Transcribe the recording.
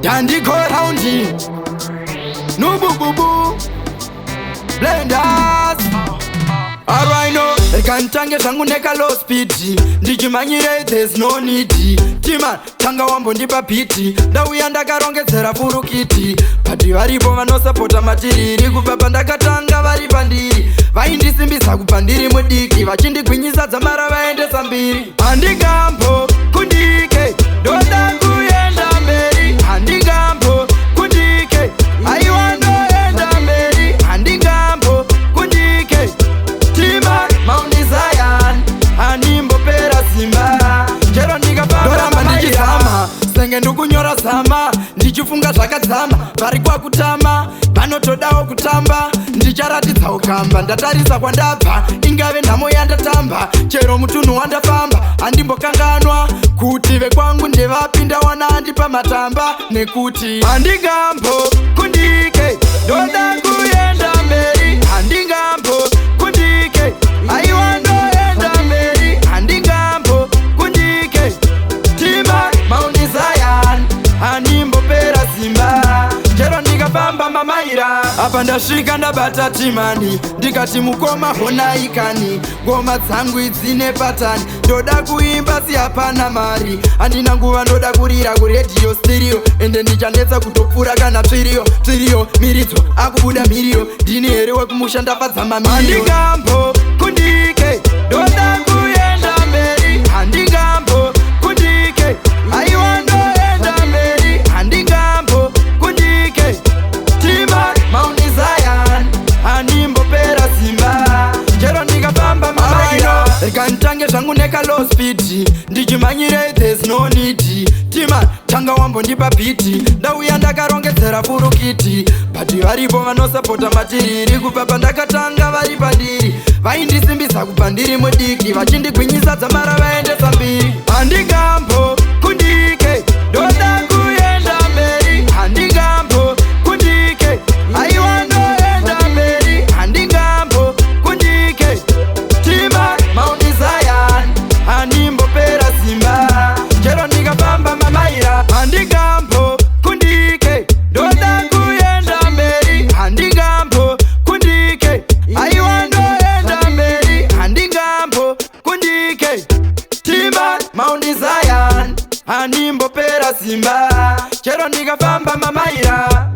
Dandy go roundy, no boo boo boo, blenders. Alright no, kantange tangu neka low speed. Ndijimanyire there's no need. Tima tanga wambo ndipa piti. Ndawiyanda karongezera furukiti. Pati varipo vanosapota matiriri. Kubaba ndakatanga vari pandiri. Vaindisimbisa kupandiri mudiki. Vachindigwinyisa dzamara vaendesa mbiri. Handigambo kundike ndoda kuenda mberi. Handigambo kundike aiwa ndoenda mberi. Handigambo kundike Tima Mount Zion Animbo pera simba Jero ndiga doramba ndichizama Senge ndukunyora sama Ndichifunga zvakadzama Vari kwa kutama Vanotodawo kutamba Ndicharatidza ukamba Ndatarisa kwandabva Ingave nhamo yandatamba Chero mutunhu wandafamba Handimbokanganwa Kuti vekwangu ndevapinda wana handipa matamba Nekuti Handigambo kundike Ndoda kuenda mberi Handigambo kundike aiwa ndoenda mberi. Handigambo kundike Tima Mount Zion Handimbopera simba Chero ndikafamba mamaira apa ndasvika ndabata timani ndikati mukoma hona ikani ngoma dzangu idzine patani ndoda kuimba si hapana mari handina nguva ndoda kurira kuredhiyo stereo ende ndichanetsa kutopfura kana pfiriyo miridzo akubuda miriyo ndini here wekumusha ndafadza mamiriyo. Handigambo kundike ndoda kuenda mberi. Handigambo kundike aiwa ndoenda mberi. Handigambo kundike Tima Mount Zion Handimbopera simba Chero ndikafamba mamaira kantange zvangu neka low speed ndichimanyire there's no need. Tima tanga wambo ndipa piti ndauya ndakarongedzera furukiti pati varipo vanosapota matiriri kubaba ndakatanga vari pandiri vaindisimbisa kupandiri mudiki vachindigwinyisa dzamara vaendesa mbiri. Handigambo kundike ndoda kuenda mberi. Handigambo kundike aiwa ndoenda mberi. Handigambo kundike Tima Mount Zion Handimbopera simba Chero ndikafamba mamaira. Handigambo kundike ndoda kuenda mberi. Handigambo kundike aiwa ndoenda mberi. Handigambo kundike Tima Mount Zion Handimbopera simba Chero ndikafamba mamaira.